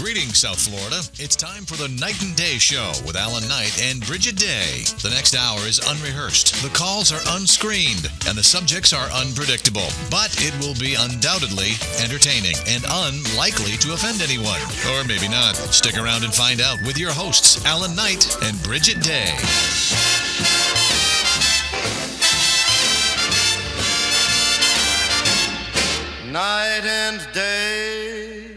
Greetings, South Florida. It's time for the Night and Day Show with Alan Knight and Bridget Day. The next hour is unrehearsed. The calls are unscreened, and the subjects are unpredictable. But it will be undoubtedly entertaining and unlikely to offend anyone. Or maybe not. Stick around and find out with your hosts, Alan Knight and Bridget Day. Night and day,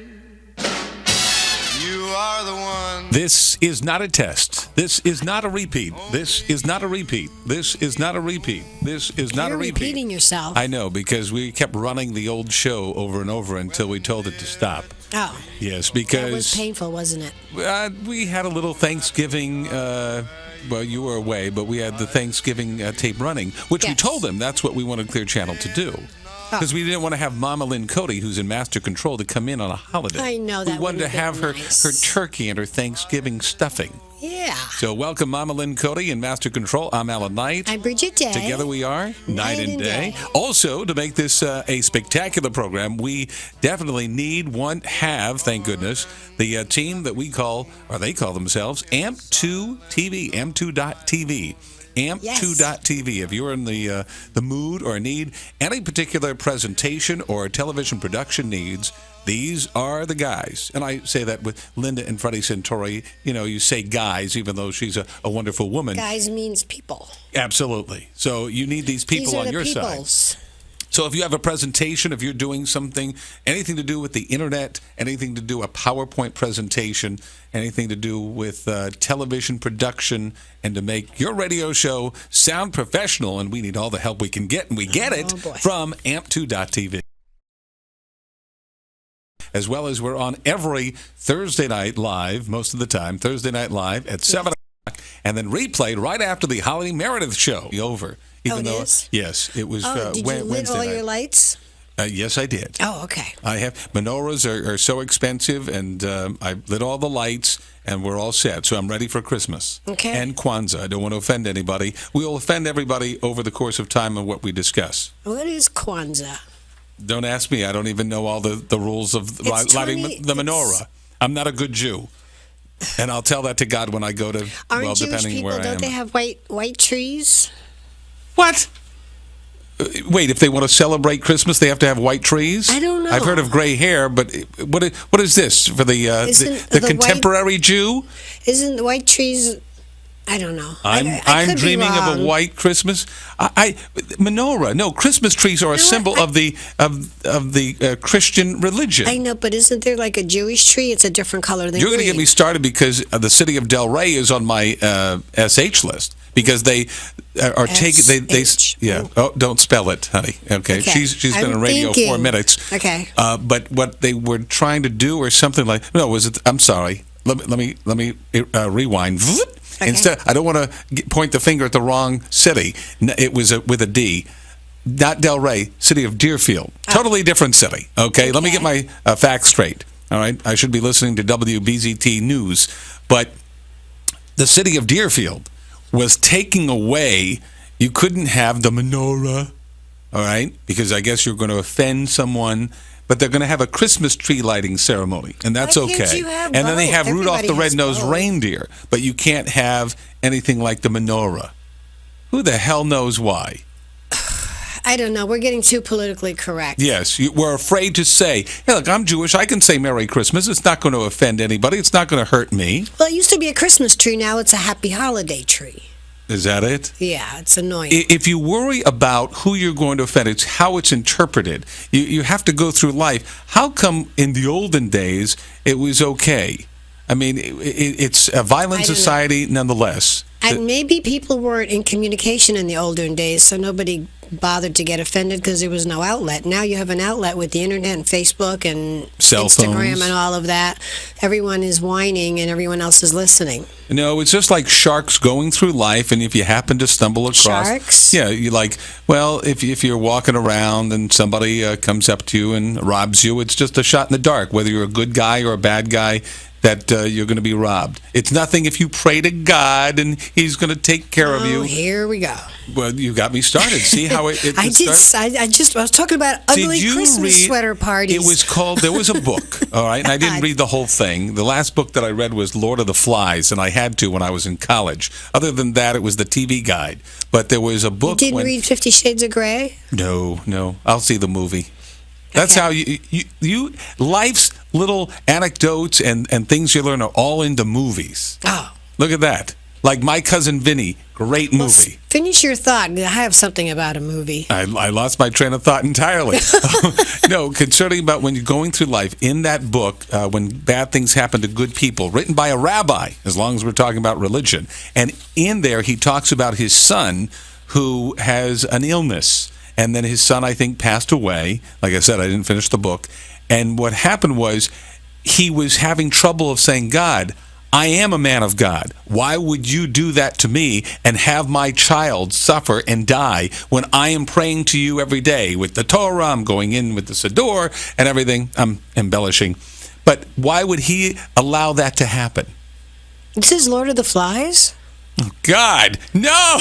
you are the one. This is not a test. This is not a repeat. This is not a repeat. This is not a repeat. This is not a repeat. You're repeating yourself. I know, because we kept running the old show over and over until we told it to stop. Oh. Yes, because... That was painful, wasn't it? We had a little Thanksgiving... well, you were away, but we had the Thanksgiving tape running, which we told them that's what we wanted Clear Channel to do. Because we didn't want to have Mama Lynn Cody, who's in Master Control, to come in on a holiday. I know that. We wanted to have her turkey and her Thanksgiving stuffing. Yeah. So welcome Mama Lynn Cody in Master Control. I'm Alan Knight. I'm Bridget Day. Together we are Night and Day. Also, to make this a spectacular program, we definitely have, thank goodness, the team that we call, or they call themselves, AMP2 TV, AMP2.TV. AMP2.TV. If you're in the mood or need any particular presentation or television production needs, these are the guys. And I say that with Linda and Freddie Santori. You know, you say guys, even though she's a wonderful woman. Guys means people. Absolutely. So you need these people on your side. So if you have a presentation, if you're doing something, anything to do with the internet, anything to do with a PowerPoint presentation, anything to do with television production, and to make your radio show sound professional, and we need all the help we can get, and we get it from AMP2.TV. As well as we're on every Thursday night live, most of the time, Thursday night live at 7 o'clock, and then replayed right after the Holly Meredith show over. Even though, yes, it was did you lit all your lights? Yes, I did. Oh, okay. I have. Menorahs are so expensive, and I lit all the lights, and we're all set. So I'm ready for Christmas. Okay. And Kwanzaa. I don't want to offend anybody. We will offend everybody over the course of time and what we discuss. What is Kwanzaa? Don't ask me. I don't even know all the rules of lighting the menorah. I'm not a good Jew. And I'll tell that to God when I go to, Aren't Jewish people, don't they have white trees? What? Wait, if they want to celebrate Christmas, they have to have white trees? I don't know. I've heard of gray hair, but what is this for the contemporary Jew? Isn't the white trees? I don't know. I'm dreaming of a white Christmas. Menorah. No, Christmas trees are a symbol of the Christian religion. I know, but isn't there like a Jewish tree? It's a different color than You're going to get me started because the city of Delray is on my SH list. Because they are taking Oh, don't spell it, honey. Okay. She's been on radio 4 minutes. Okay. But what they were trying to do, or something like I'm sorry. Let me rewind. Okay. Instead, I don't want to point the finger at the wrong city. It was with a D. Not Delray, city of Deerfield. Totally different city. Okay. Let me get my facts straight. All right. I should be listening to WBZT News, but the city of Deerfield was taking away, you couldn't have the menorah, all right, because I guess you're going to offend someone, but they're going to have a Christmas tree lighting ceremony, and that's okay. And then they have Rudolph the Red-Nosed Reindeer, but you can't have anything like the menorah. Who the hell knows why? I don't know. We're getting too politically correct. Yes, we're afraid to say, hey, look, I'm Jewish. I can say Merry Christmas. It's not going to offend anybody. It's not going to hurt me. Well, it used to be a Christmas tree. Now it's a happy holiday tree. Is that it? Yeah, it's annoying. If you worry about who you're going to offend, it's how it's interpreted. You have to go through life. How come in the olden days it was okay? I mean, it's a violent society nonetheless. And maybe people weren't in communication in the olden days, so nobody bothered to get offended because there was no outlet. Now you have an outlet with the internet and Facebook and cell Instagram phones and all of that. Everyone is whining and everyone else is listening. No, it's just like sharks going through life, and if you happen to stumble across... Sharks? Yeah, you like, well, if you're walking around and somebody comes up to you and robs you, it's just a shot in the dark. Whether you're a good guy or a bad guy, that you're going to be robbed. It's nothing if you pray to God and He's going to take care of you. Here we go. Well, you got me started. See how it starts? I was talking about ugly Christmas sweater parties. It was called, there was a book, all right, and I didn't read the whole thing. The last book that I read was Lord of the Flies, and I had to when I was in college. Other than that, it was the TV guide. But there was a book. You didn't read 50 Shades of Grey? No. I'll see the movie. That's how you life's little anecdotes and things you learn are all into movies. Oh. Look at that. Like My Cousin Vinny, great movie. Finish your thought. I have something about a movie. I lost my train of thought entirely. No, concerning about when you're going through life, in that book, when bad things happen to good people, written by a rabbi, as long as we're talking about religion, and in there he talks about his son who has an illness. And then his son, I think, passed away. Like I said, I didn't finish the book. And what happened was he was having trouble of saying, God, I am a man of God. Why would you do that to me and have my child suffer and die when I am praying to you every day with the Torah, I'm going in with the Siddur and everything. I'm embellishing. But why would he allow that to happen? This is Lord of the Flies? God, no!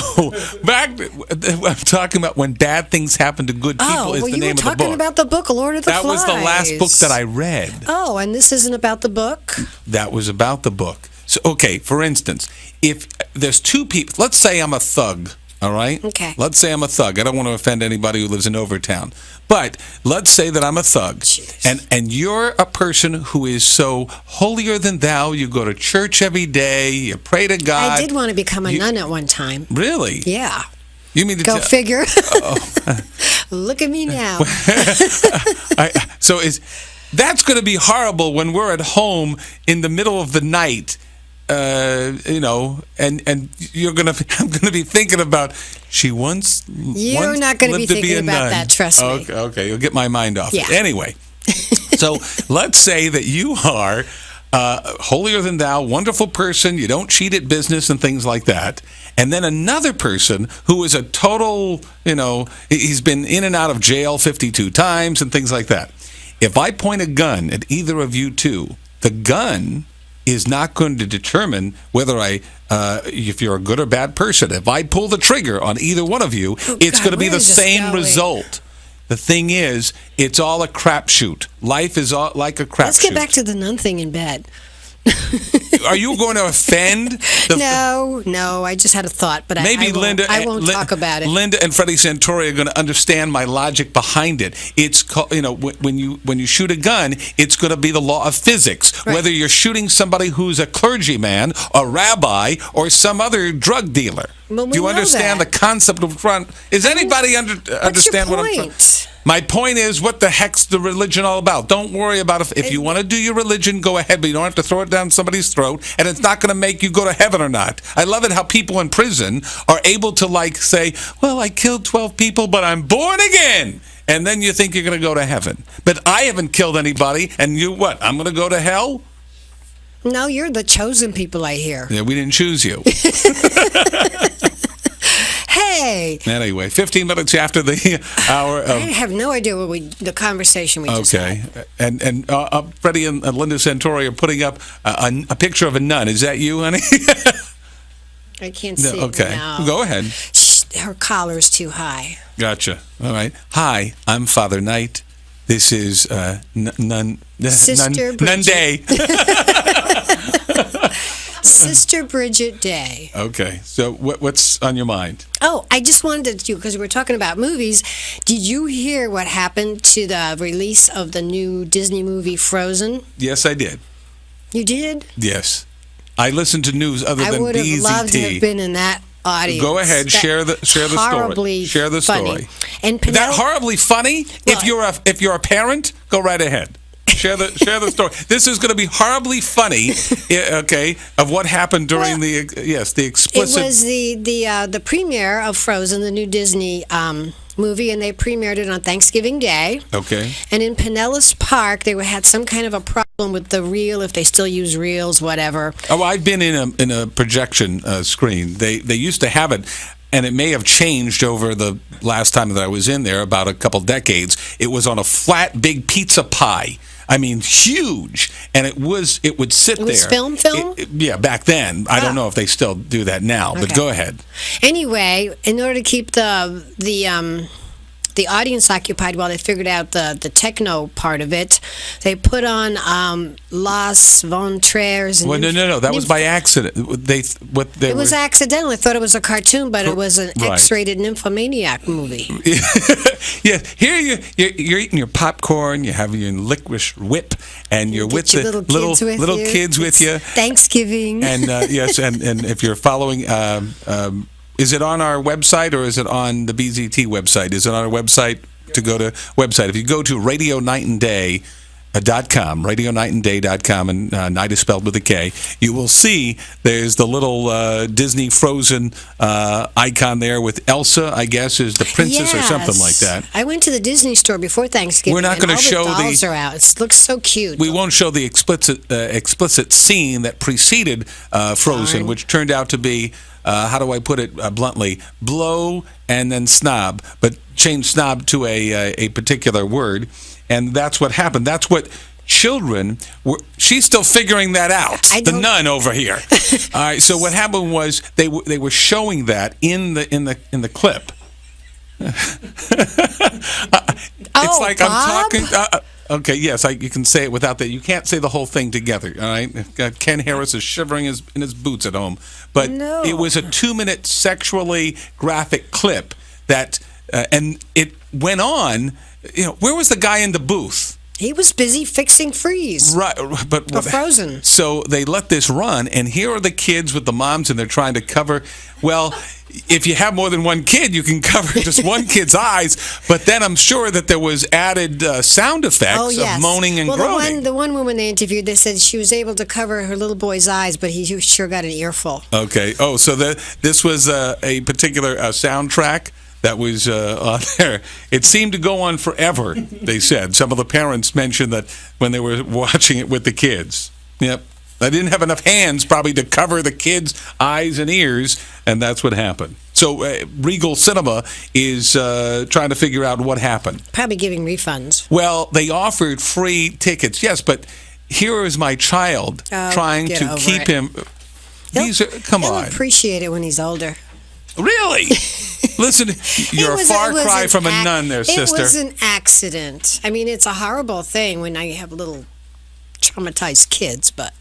I'm talking about when bad things happen to good people is the name of the book. you were talking about the book, Lord of the Flies. That was the last book that I read. Oh, and this isn't about the book? That was about the book. So, okay, for instance, if there's two people, let's say I'm a thug, all right? Okay. Let's say I'm a thug. I don't want to offend anybody who lives in Overtown. But let's say that I'm a thug. Jeez. And you're a person who is so holier than thou. You go to church every day. You pray to God. I did want to become a nun at one time. Really? Yeah. You mean to Go figure. Oh. Look at me now. That's going to be horrible when we're at home in the middle of the night. And you're I'm gonna be thinking about You're not going to be thinking about that. Trust me. Okay, you'll get my mind off it. Yeah. Anyway, so let's say that you are holier than thou, wonderful person. You don't cheat at business and things like that. And then another person who is a total, he's been in and out of jail 52 times and things like that. If I point a gun at either of you two, the gun is not going to determine whether if you're a good or bad person. If I pull the trigger on either one of you, it's going to be the same result. The thing is, it's all a crapshoot. Life is all like a crapshoot. Let's get back to the nun thing in bed. Are you going to offend? No. I just had a thought, but maybe I won't talk about it. Linda and Freddie Santori are going to understand my logic behind it. It's called, when you shoot a gun, it's going to be the law of physics. Right. Whether you're shooting somebody who's a clergyman, a rabbi, or some other drug dealer. Well, do you understand the concept of front? Does anybody understand what I'm trying? My point is, what the heck's the religion all about? Don't worry about if you want to do your religion, go ahead, but you don't have to throw it down somebody's throat, and it's not going to make you go to heaven or not. I love it how people in prison are able to say, well, I killed 12 people, but I'm born again. And then you think you're going to go to heaven. But I haven't killed anybody, and you what? I'm going to go to hell? No, you're the chosen people, I hear. Yeah, we didn't choose you. Hey. Anyway, 15 minutes after the hour of... I have no idea the conversation we just had. Okay. And Freddie and Linda Santori are putting up a picture of a nun. Is that you, honey? I can't see okay. it now. Go ahead. Her collar's too high. Gotcha. All right. Hi, I'm Father Knight. This is Sister Nun Day. Sister Bridget Day. Okay. So what's on your mind? Oh, I just wanted to, because we're talking about movies, did you hear what happened to the release of the new Disney movie Frozen? Yes, I did. You did? Yes. I listened to news other than BZT. I would have loved to have been in that audience. Go ahead, share the story. Share the story. And is that horribly funny? Well, if you're a parent, go right ahead. Share the story. This is going to be horribly funny, okay, of what happened during the explicit. It was the premiere of Frozen, the new Disney movie, and they premiered it on Thanksgiving Day. Okay. And in Pinellas Park, they had some kind of a problem with the reel, if they still use reels, whatever. Oh, I've been in a projection screen. They used to have it. and it may have changed over the last time that I was in there, about a couple decades. It was on a flat, big pizza pie. I mean, huge, and it would sit there. It was film? Yeah, back then. I don't know if they still do that now, but Okay. go ahead. Anyway, in order to keep the audience occupied while they figured out the techno part of it, they put on Las Von Trier's. Well, no. That was by accident. It was accidental. I thought it was a cartoon, but it was an Right. X-rated nymphomaniac movie. Yeah, here you're eating your popcorn, you're having your licorice whip, and you're with Get the your little kids with you. Thanksgiving. And yes, and if you're following, is it on our website or is it on the BZT website? Is it on our website? To go to website, if you go to RadioNightandDay.com, RadioNightandDay.com, and night is spelled with a K, you will see there's the little Disney Frozen icon there with Elsa, I guess, is the princess or something like that. I went to the Disney store before Thanksgiving. We're not and gonna all show the the- dolls are out. It looks so cute. We won't show the explicit scene that preceded Frozen, Darn. which turned out to be, how do I put it bluntly, blow and then snob, but change snob to a particular word, and that's what happened. That's what children were. She's still figuring that out. I The don't- nun over here. All right. So what happened was they were showing that in the clip. It's like Bob? I'm talking. Okay, yes, you can say it without that. You can't say the whole thing together. All right. Ken Harris is shivering in his boots at home, but No. it was a 2-minute sexually graphic clip that, and it went on. Where was the guy in the booth? He was busy fixing Freeze. Right, but Or Frozen. So they let this run, and here are the kids with the moms, and they're trying to cover. Well, if you have more than one kid, you can cover just one kid's eyes. But then I'm sure that there was added sound effects Oh, yes. of moaning and groaning. The one woman they interviewed, they said she was able to cover her little boy's eyes, but he sure got an earful. Okay. Oh, so this was a particular soundtrack that was on there. It seemed to go on forever, they said. Some of the parents mentioned that when they were watching it with the kids. Yep. I didn't have enough hands probably to cover the kids' eyes and ears, and that's what happened. So Regal Cinema is trying to figure out what happened. Probably giving refunds. Well, they offered free tickets, yes, but here is my child trying get to over keep it. him. Come He'll on. appreciate it when he's older. Really? Listen, you're a far cry from a nun there, sister. It was an accident. I mean, it's a horrible thing when you have little traumatized kids, but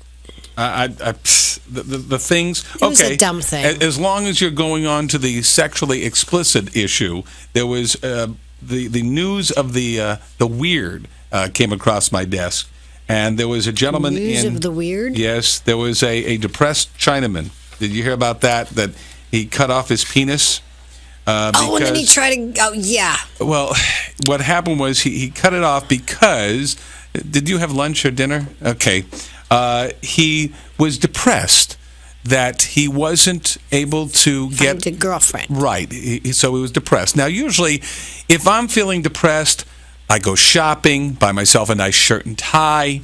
The things. It was okay, a dumb thing. As long as you're going on to the sexually explicit issue, there was the news of the weird came across my desk, and there was a gentleman News in of the weird? Yes, there was a depressed Chinaman. Did you hear about that? That he cut off his penis. and then he tried to. Oh, yeah. Well, what happened was he cut it off because. Did you have lunch or dinner? Okay. He was depressed that he wasn't able to Find get a girlfriend. right. So he was depressed. Now, usually, if I'm feeling depressed, I go shopping, buy myself a nice shirt and tie.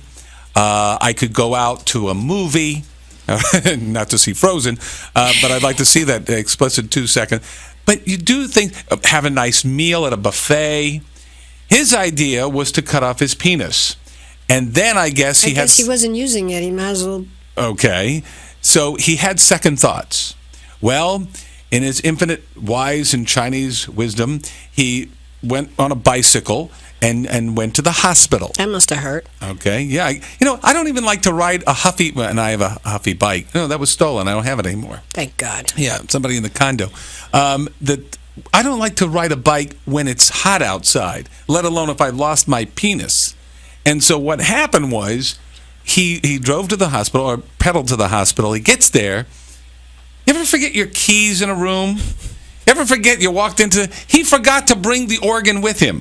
I could go out to a movie, not to see Frozen, but I'd like to see that explicit 2-second. But you do think, have a nice meal at a buffet. His idea was to cut off his penis. And then I guess I guess he wasn't using it. He might as well. Okay. So he had second thoughts. Well, in his infinite wise and Chinese wisdom, he went on a bicycle and went to the hospital. That must have hurt. Okay. Yeah. I don't even like to ride a Huffy, and I have a Huffy bike. No, that was stolen. I don't have it anymore. Thank God. Yeah, somebody in the condo. I don't like to ride a bike when it's hot outside, let alone if I lost my penis. And so what happened was he drove to the hospital or pedaled to the hospital. He gets there. You ever forget your keys in a room? You ever forget you walked into... He forgot to bring the organ with him.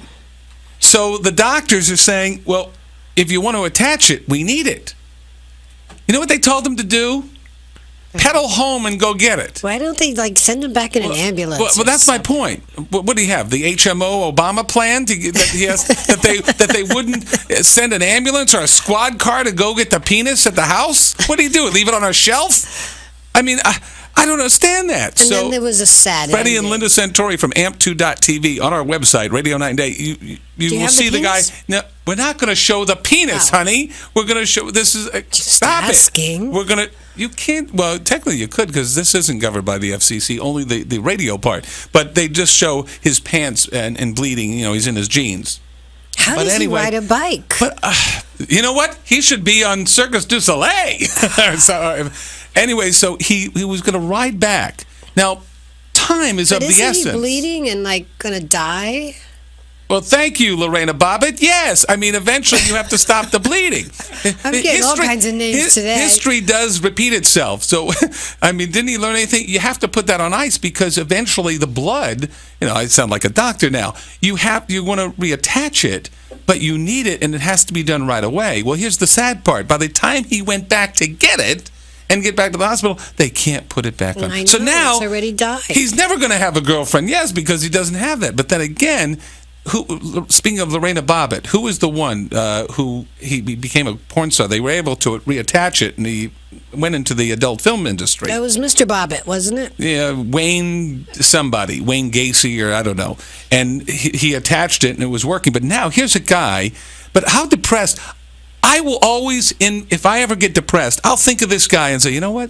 So the doctors are saying, well, if you want to attach it, we need it. You know what they told him to do? Pedal home and go get it. Why don't they send him back in an ambulance? Well, that's my point. What do you have? The HMO Obama plan that they wouldn't send an ambulance or a squad car to go get the penis at the house? What do you do? Leave it on a shelf? I mean, I don't understand that. And so then there was a sad Freddie and ending. Linda Santori from amp2.tv on our website, Radio Night and Day. You will have see the the guy. penis? No, we're not going to show the penis, Oh. honey. We're going to show. This is stop asking. it. We're going to. You can't. Well, technically you could because this isn't governed by the FCC. Only the radio part. But they just show his pants and bleeding. You know, he's in his jeans. How But does anyway, he ride a bike? But you know what? He should be on Circus du Soleil. So, anyway, so he was going to ride back. Now, time is of But the isn't essence. he bleeding and like gonna die? Well, thank you, Lorena Bobbitt. Yes, I mean, eventually you have to stop the bleeding. I'm getting all kinds of names today. History does repeat itself. So, I mean, didn't he learn anything? You have to put that on ice because eventually the blood, you know, I sound like a doctor now. You want to reattach it, but you need it, and it has to be done right away. Well, here's the sad part. By the time he went back to get it and get back to the hospital, they can't put it back on. I know, So now it's already died. he's never going to have a girlfriend. Yes, because he doesn't have that. But then again, speaking of Lorena Bobbitt, who was the one who he became a porn star? They were able to reattach it, and he went into the adult film industry. That was Mr. Bobbitt, wasn't it? Yeah, Wayne Gacy, or I don't know. And he attached it, and it was working. But now here's a guy. But how depressed? I will always, if I ever get depressed, I'll think of this guy and say, you know what?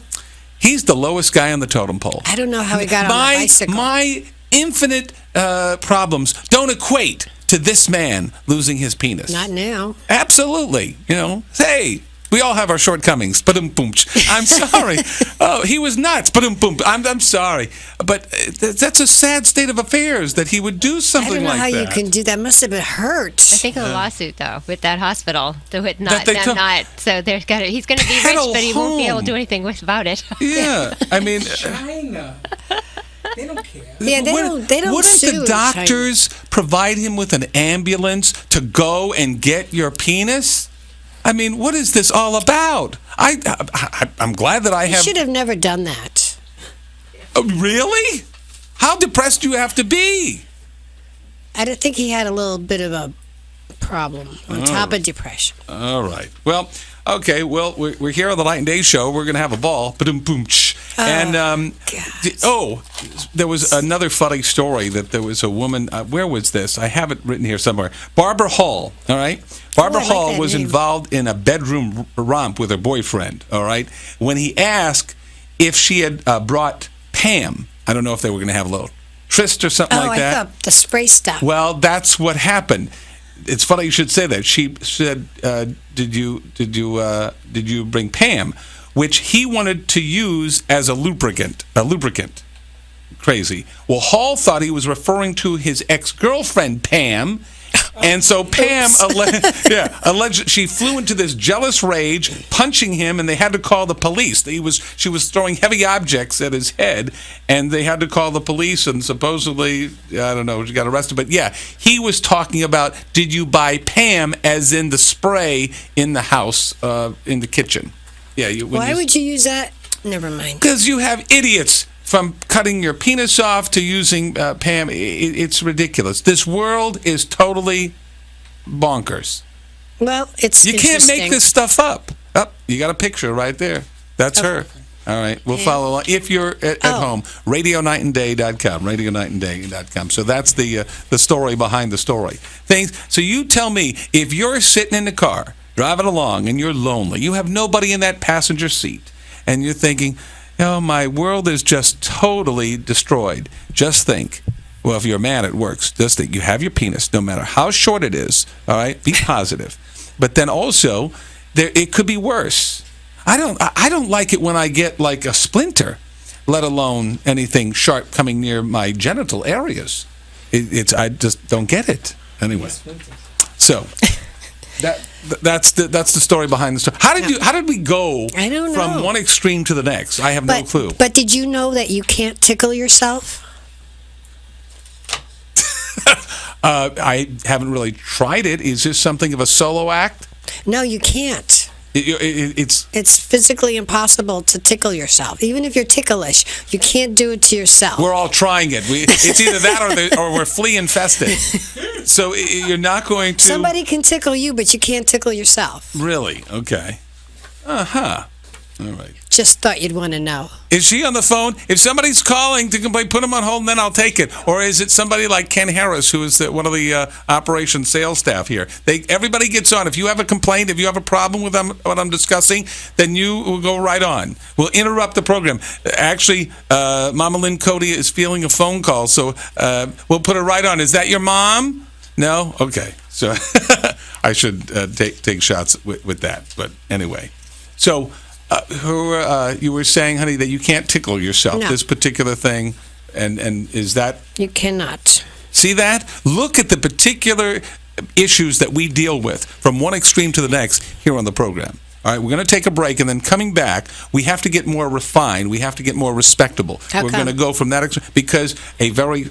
He's the lowest guy on the totem pole. I don't know how he got on the bicycle. My infinite problems don't equate to this man losing his penis. Not now. Absolutely. You know, hey, we all have our shortcomings. Ba-dum-boom. I'm sorry. Oh, he was nuts. Ba-dum-boom. I'm sorry. But that's a sad state of affairs that he would do I something don't know like how that. you can do that. Must have been hurt. I think a lawsuit though with that hospital, That they took- so he's going to be rich, Pedal but he won't be able to home. do anything about it. Yeah. I mean, China. They don't care. Yeah, they don't wouldn't sue the in doctors provide him with an ambulance to go and get your penis? I mean, what is this all about? I'm glad that I You have. should have never done that. Really? How depressed do you have to be? I don't think he had a little bit of a problem on top of depression. All right. Well, okay. Well, we're here on the Light and Day Show. We're going to have a ball. Ba-dum-boom. And there was another funny story that there was a woman. Where was this? I have it written here somewhere. Barbara Hall. All right. Barbara I like Hall that was name. involved in a bedroom romp with her boyfriend. All right. When he asked if she had brought Pam, I don't know if they were going to have a little tryst or something Oh, like that. I thought the spray stuff. Well, that's what happened. It's funny you should say that. She said, "Did you bring Pam?" Which he wanted to use as a lubricant. Crazy. Well, Hall thought he was referring to his ex-girlfriend Pam, and so Pam alleged she flew into this jealous rage, punching him, and they had to call the police. She was throwing heavy objects at his head, and they had to call the police, and supposedly, I don't know, she got arrested. But yeah, he was talking about, did you buy Pam, as in the spray in the house, in the kitchen. Yeah. Why would you use that? Never mind. Because you have idiots. From cutting your penis off to using Pam, it's ridiculous. This world is totally bonkers. Well, it's You can't make interesting. this stuff up. You got a picture right there. That's her. All right, we'll follow along. If you're at home, radionightandday.com, radionightandday.com. So that's the story behind the story. So you tell me, if you're sitting in the car, driving along, and you're lonely, you have nobody in that passenger seat, and you're thinking, oh, my world is just totally destroyed. Just think. Well, if you're a man, it works. Just think. You have your penis, no matter how short it is. All right? Be positive. But then also, it could be worse. I don't like it when I get like a splinter, let alone anything sharp coming near my genital areas. I just don't get it. Anyway. So that's the story behind the story. How did we go I don't from know. one extreme to the next? I have no clue. But did you know that you can't tickle yourself? I haven't really tried it. Is this something of a solo act? No, you can't. It's It's physically impossible to tickle yourself. Even if you're ticklish, you can't do it to yourself. we're all trying it. It's either that or we're flea infested. So you're not going to Somebody can tickle you, but you can't tickle yourself. really. Okay. All right. Just thought you'd want to know. Is she on the phone? If somebody's calling to complain, put them on hold, and then I'll take it. Or is it somebody like Ken Harris, who is one of the operation sales staff here? Everybody gets on. If you have a complaint, if you have a problem with what I'm discussing, then you will go right on. We'll interrupt the program. Actually, Mama Lynn Cody is feeling a phone call, so we'll put her right on. Is that your mom? No? Okay. So I should take shots with that. But anyway. So... you were saying, honey, that you can't tickle yourself, No. this particular thing, and is that... You cannot. See that? Look at the particular issues that we deal with from one extreme to the next here on the program. All right, we're going to take a break, and then coming back, we have to get more refined. We have to get more respectable. How We're come? going to go from that because a very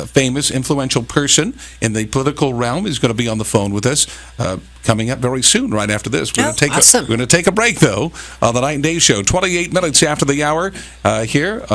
famous, influential person in the political realm is going to be on the phone with us coming up very soon, right after this. We're Awesome. we're going to take a break, though, on the Night and Day Show. 28 minutes after the hour here.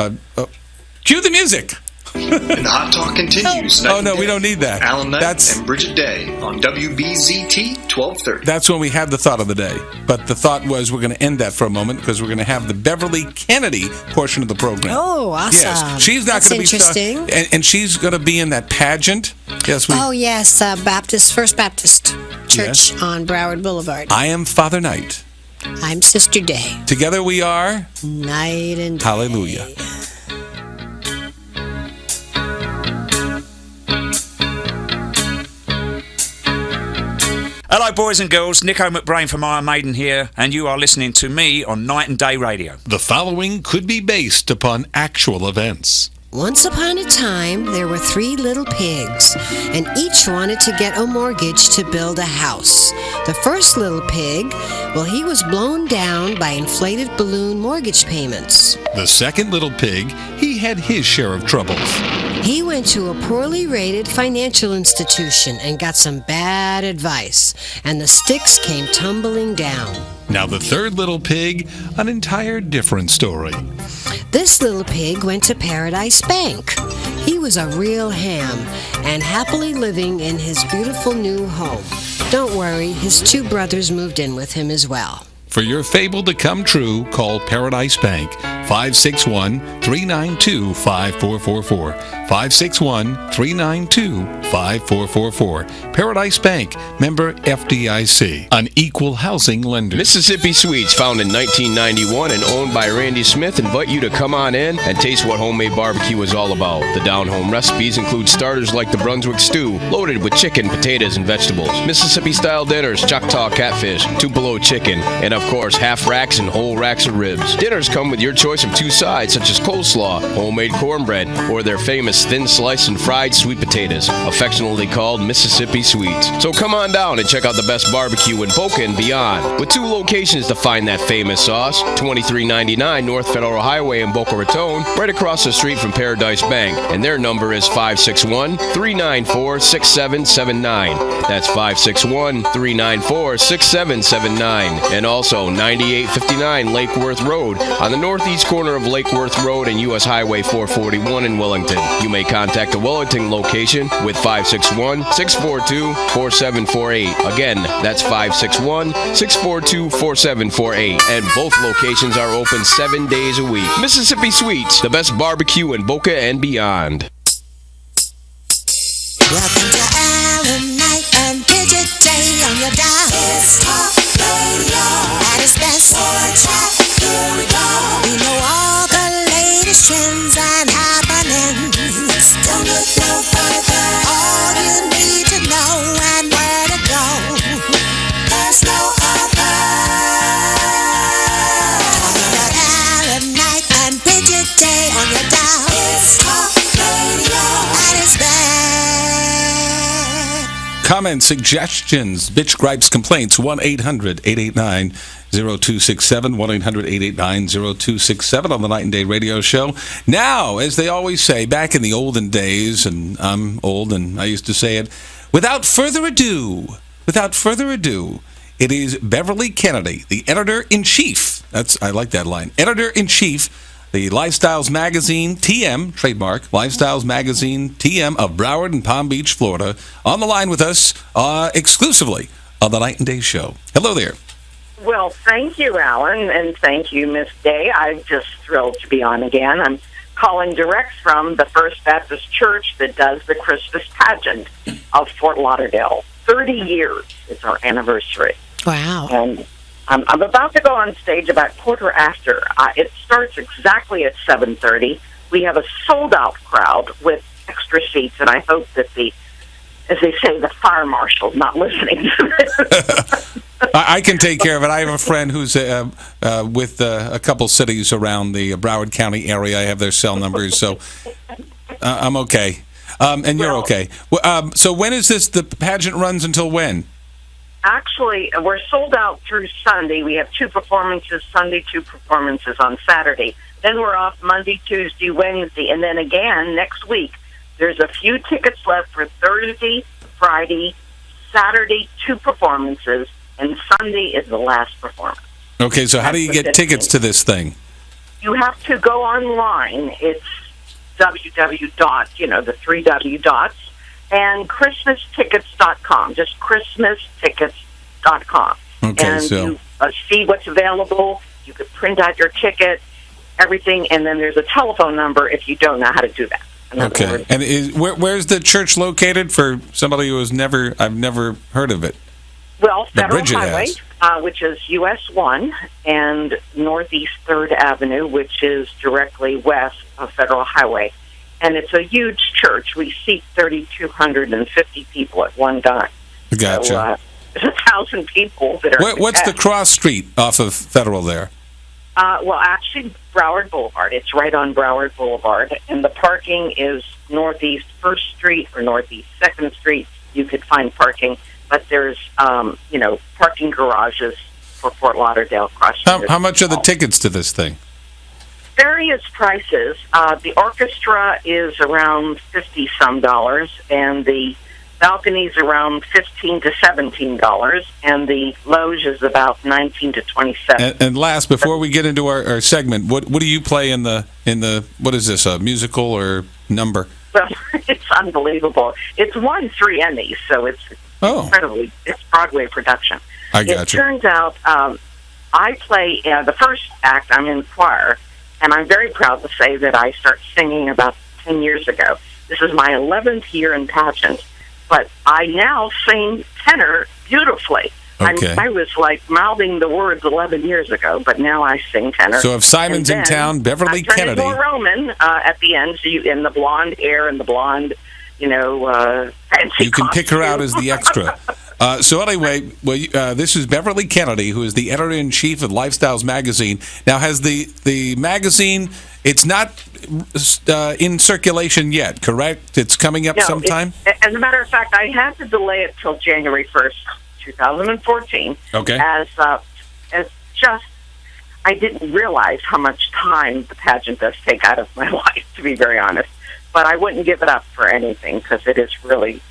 Cue the music. And the hot talk continues. Oh, no, we don't need that. Alan Knight That's- and Bridget Day on WBZT 1230. That's when we had the thought of the day. But the thought was we're going to end that for a moment because we're going to have the Beverly Kennedy portion of the program. Oh, awesome. Yes, she's not That's going to be interesting. and she's going to be in that pageant. Yes, Oh, yes, First Baptist Church Yes. on Broward Boulevard. I am Father Knight. I'm Sister Day. Together we are. Night and day. Hallelujah. Hello, boys and girls. Nico McBrain from Iron Maiden here, and you are listening to me on Night and Day Radio. The following could be based upon actual events. Once upon a time, there were 3 little pigs, and each wanted to get a mortgage to build a house. The first little pig, well, he was blown down by inflated balloon mortgage payments. The second little pig, he had his share of troubles. He went to a poorly rated financial institution and got some bad advice, and the sticks came tumbling down. Now the third little pig, an entire different story. This little pig went to Paradise Bank. He was a real ham and happily living in his beautiful new home. Don't worry, his 2 brothers moved in with him as well. For your fable to come true, call Paradise Bank, 561-392-5444. 561-392-5444. Paradise Bank, member FDIC, an equal housing lender. Mississippi Sweets, found in 1991 and owned by Randy Smith, invite you to come on in and taste what homemade barbecue is all about. The down-home recipes include starters like the Brunswick stew, loaded with chicken, potatoes, and vegetables. Mississippi-style dinners, Choctaw catfish, Tupelo chicken, and of course, half racks and whole racks of ribs. Dinners come with your choice of 2 sides, such as coleslaw, homemade cornbread, or their famous thin sliced and fried sweet potatoes, affectionately called Mississippi Sweets. So come on down and check out the best barbecue in Boca and beyond. With 2 locations to find that famous sauce, 2399 North Federal Highway in Boca Raton, right across the street from Paradise Bank. And their number is 561-394-6779. That's 561-394-6779. And also 9859 Lake Worth Road on the northeast corner of Lake Worth Road and U.S. Highway 441 in Wellington. You may contact the Wellington location with 561-642-4748. Again, that's 561-642-4748. And both locations are open 7 days a week. Mississippi Sweets, the best barbecue in Boca and beyond. Welcome to Alan Knight and Bridget Day on your dial. It's Talk Radio at its best. Here we go. We know all the latest trends and happenings. Don't look no further. All you need to know and where to go. There's no other. Talking about Alan Knight and Bridget Day on your dial. It's Talk Radio at its best. Comments, suggestions, bitch, gripes, complaints, 1-800-889-0267, 1-800-889-0267 on the Night and Day Radio Show. Now, as they always say, back in the olden days, and I'm old and I used to say it, without further ado, it is Beverly Kennedy, the editor-in-chief. I like that line. Editor-in-chief, the Lifestyles Magazine, TM, trademark, Lifestyles Magazine, TM of Broward and Palm Beach, Florida, on the line with us exclusively on the Night and Day Show. Hello there. Well, thank you, Alan, and thank you, Miss Day. I'm just thrilled to be on again. I'm calling direct from the First Baptist Church that does the Christmas pageant of Fort Lauderdale. 30 years is our anniversary. Wow. And I'm about to go on stage about quarter after. It starts exactly at 7:30. We have a sold-out crowd with extra seats, and I hope that as they say, the fire marshal's not listening to this. I can take care of it. I have a friend who's with a couple cities around the Broward County area. I have their cell numbers, so I'm okay. And you're okay. So when is this? The pageant runs until when? Actually, we're sold out through Sunday. We have 2 performances Sunday, 2 performances on Saturday. Then we're off Monday, Tuesday, Wednesday, and then again next week. There's a few tickets left for Thursday, Friday, Saturday, 2 performances, and Sunday is the last performance. Okay, so how do you get tickets to this thing? You have to go online. It's www. The 3 W dots, and ChristmasTickets.com. Just ChristmasTickets.com. Okay, and so you see what's available. You could print out your ticket, everything, and then there's a telephone number if you don't know how to do that. Okay, and where's the church located for somebody who I've never heard of it? Well, Federal Bridget Highway, which is US 1, and Northeast 3rd Avenue, which is directly west of Federal Highway. And it's a huge church. We seat 3,250 people at one time. Gotcha. So, there's 1,000 people that are... What's the cross street off of Federal there? Well, actually, Broward Boulevard. It's right on Broward Boulevard. And the parking is Northeast 1st Street or Northeast 2nd Street. You could find parking. But there's, parking garages for Fort Lauderdale cross street. How much are the tickets to this thing? Various prices. The orchestra is around $50-some, and the balcony's around $15 to $17, and the loge is about $19 to $27. And last, before we get into our segment, what do you play in the what is this, a musical or number? Well, it's unbelievable. It's won 3 Emmys, so it's incredibly. It's Broadway production. I got It you. turns out I play the first act. I'm in choir, and I'm very proud to say that I started singing about 10 years ago. This is my 11th year in pageant, but I now sing tenor beautifully. Okay. I was like mouthing the words 11 years ago, but now I sing tenor. So if Simon's in town, Beverly I turn Kennedy. into a Roman at the end, so in the blonde hair and the blonde, fancy You can pick her out as the extra. So anyway, this is Beverly Kennedy, who is the editor-in-chief of Lifestyles Magazine. Now, has the magazine, it's not in circulation yet, correct? It's coming up sometime? As a matter of fact, I had to delay it till January 1st, 2014. Okay. As just, I didn't realize how much time the pageant does take out of my life, to be very honest. But I wouldn't give it up for anything, because it is really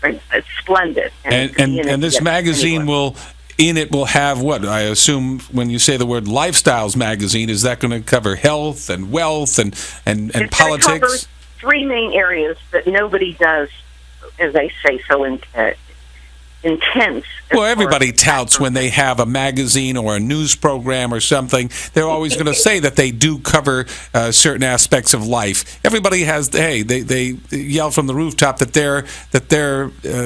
it's splendid. And this magazine will have what? I assume when you say the word Lifestyles Magazine, is that going to cover health and wealth and it's politics? Going to cover 3 main areas that nobody does, as they say, so intense. Well, everybody touts when they have a magazine or a news program or something. They're always going to say that they do cover certain aspects of life. Everybody has, they yell from the rooftop that their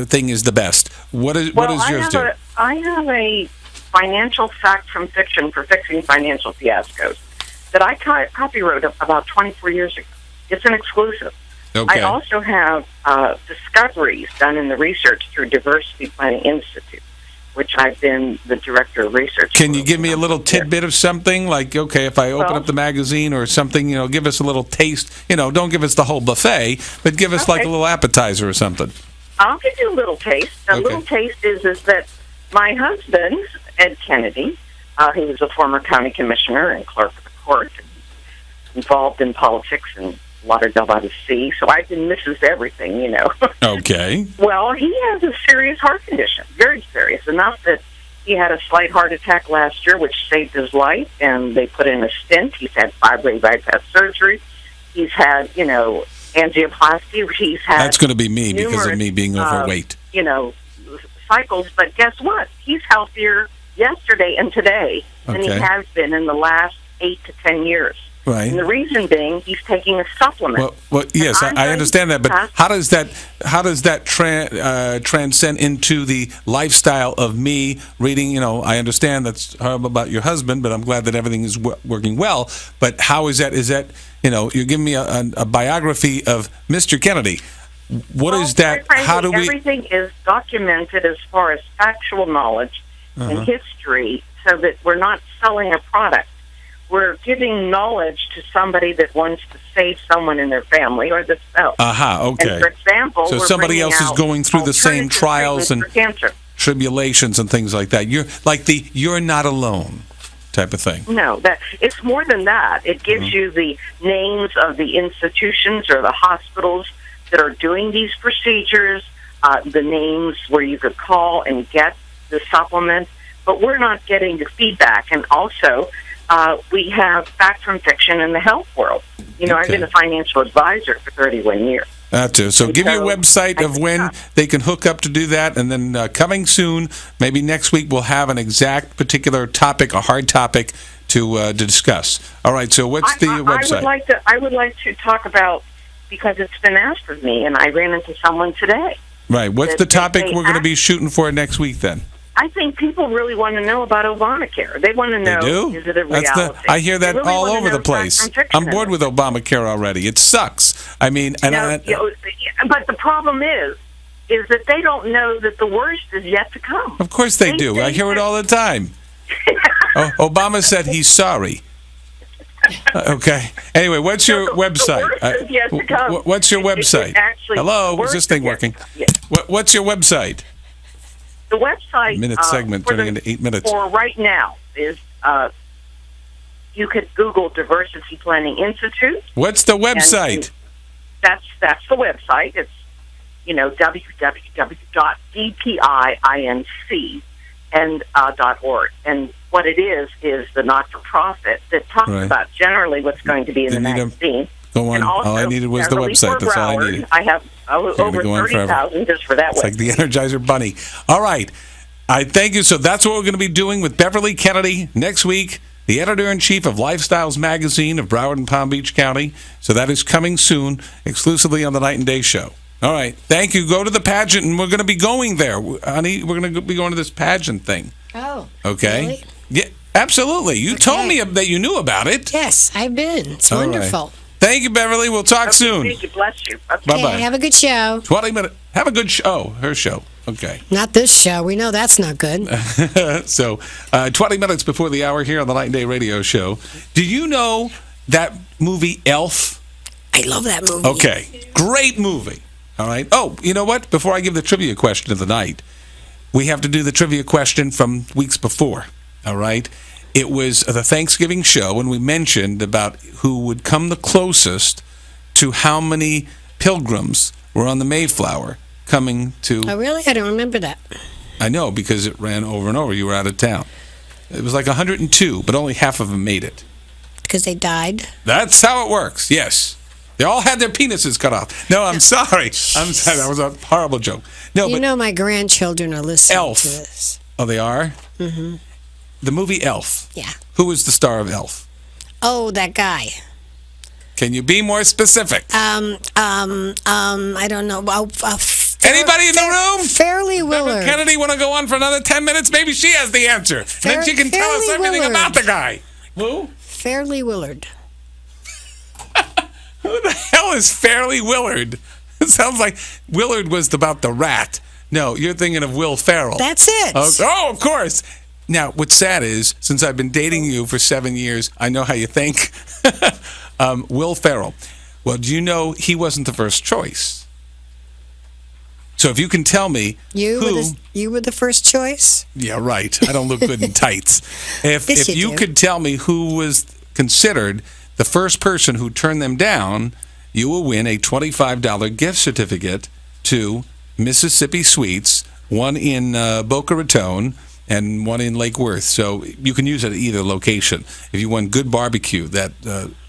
thing is the best. What is yours do? I have a financial fact from fiction for fixing financial fiascos that I copywrote about 24 years ago. It's an exclusive. Okay. I also have discoveries done in the research through Diversity Planning Institute, which I've been the director of research. Can you give me a little tidbit of something? Like, okay, if I open up the magazine or something, give us a little taste. Don't give us the whole buffet, but give us like a little appetizer or something. I'll give you a little taste. A little taste is that my husband, Ed Kennedy, he was a former county commissioner and clerk of the court, involved in politics and Lauderdale by the Sea, so I've been Mrs. Everything, Okay. Well, he has a serious heart condition, very serious, enough that he had a slight heart attack last year, which saved his life, and they put in a stent. He's had 5-way bypass surgery. He's had, angioplasty. He's had That's going to be me because of me being overweight. Cycles, but guess what? He's healthier, yesterday and today than he Okay. has been in the last 8 to 10 years. Right. And the reason being, he's taking a supplement. Well, yes, And I'm I going understand that, but to- how does that transcend into the lifestyle of me reading? You know, I understand that's horrible about your husband, but I'm glad that everything is working well. But how is that? Is that, you know, you're giving me a biography of Mr. Kennedy? What is that? Quite frankly, How do we? Everything is documented as far as factual knowledge and history, so that we're not selling a product. We're giving knowledge to somebody that wants to save someone in their family or themselves. Okay. And for example, So we're somebody bringing else is out going through the same alternative trials and treatments for cancer. tribulations and things like that. You're like you're not alone type of thing. No, that it's more than that. It gives you the names of the institutions or the hospitals that are doing these procedures, the names where you could call and get the supplement. But we're not getting the feedback. And also, we have fact from fiction in the health world. You know, I've been a financial advisor for 31 years. That too. So give your website of when they can hook up to do that, and then coming soon, maybe next week, we'll have an exact particular topic, a hard topic to discuss. All right. So what's the website? I would like to talk about, because it's been asked of me, and I ran into someone today. Right. What's the topic we're going to be shooting for next week then? I think people really want to know about Obamacare. They want to know, They do? is it a reality? I hear that They really all want to over know the place. fact from fiction I'm bored with Obamacare already. It sucks. I mean, and but the problem is that they don't know that the worst is yet to come. of course they do. I hear it all the time. Obama said he's sorry. Okay. Anyway, what's your website? worst is yet to come. What's your website? Actually, Hello, the is this worst thing is yet working? to come. Yes. What's your website? The website Minute segment for turning into 8 minutes. For right now is you could Google Diversity Planning Institute. What's the website? That's the website. It's www.dpinc.org. And what it is the not-for-profit that talks Right. about generally what's going to be in the magazine. Go on. And also, All I needed was the Beverly website. Fort That's all I Broward, needed. I have You're gonna over go on forever. 30,000 just for that It's website. like the Energizer Bunny. All right. I thank you. So that's what we're going to be doing with Beverly Kennedy next week, the editor-in-chief of Lifestyles Magazine of Broward and Palm Beach County. So that is coming soon, exclusively on the Night and Day Show. All right. Thank you. Go to the pageant, and we're going to be going there. Honey, we're going to be going to this pageant thing. Oh. Okay? Really? Yeah, absolutely. You told me that you knew about it. Yes, I've been. It's All right. wonderful. Thank you, Beverly. We'll talk soon. Thank you. Bless you. Bye-bye. Okay, have a good show. 20 minutes. Have a good show. Oh, her show. Okay. Not this show. We know that's not good. So, 20 minutes before the hour here on the Night and Day Radio Show. Do you know that movie Elf? I love that movie. Okay. Great movie. All right. Oh, you know what? Before I give the trivia question of the night, we have to do the trivia question from weeks before. All right. It was the Thanksgiving show, and we mentioned about who would come the closest to how many pilgrims were on the Mayflower coming to. Oh, really? I don't remember that. I know, because it ran over and over. You were out of town. It was like 102, but only half of them made it. Because they died? That's how it works, yes. They all had their penises cut off. No, I'm sorry. I'm sorry. That was a horrible joke. No, You but know my grandchildren are listening Elf. to this. Oh, they are? Mm-hmm. The movie Elf. Yeah. Who was the star of Elf? Oh, that guy. Can you be more specific? I don't know. Anybody in the room? Fairly Willard. Kennedy want to go on for another 10 minutes? Maybe she has the answer. Then she can tell us Fairly everything Willard. about the guy. Who? Fairly Willard. Who the hell is Fairly Willard? It sounds like Willard was about the rat. No, you're thinking of Will Ferrell. That's it. Oh, of course. Now, what's sad is, since I've been dating you for 7 years, I know how you think. Will Ferrell. Well, do you know he wasn't the first choice? So if you can tell me You were the first choice? Yeah, right. I don't look good in tights. If Yes, if you you do. could tell me who was considered the first person who turned them down, you will win a $25 gift certificate to Mississippi Sweets, one in Boca Raton and one in Lake Worth. So you can use it at either location. If you want good barbecue, that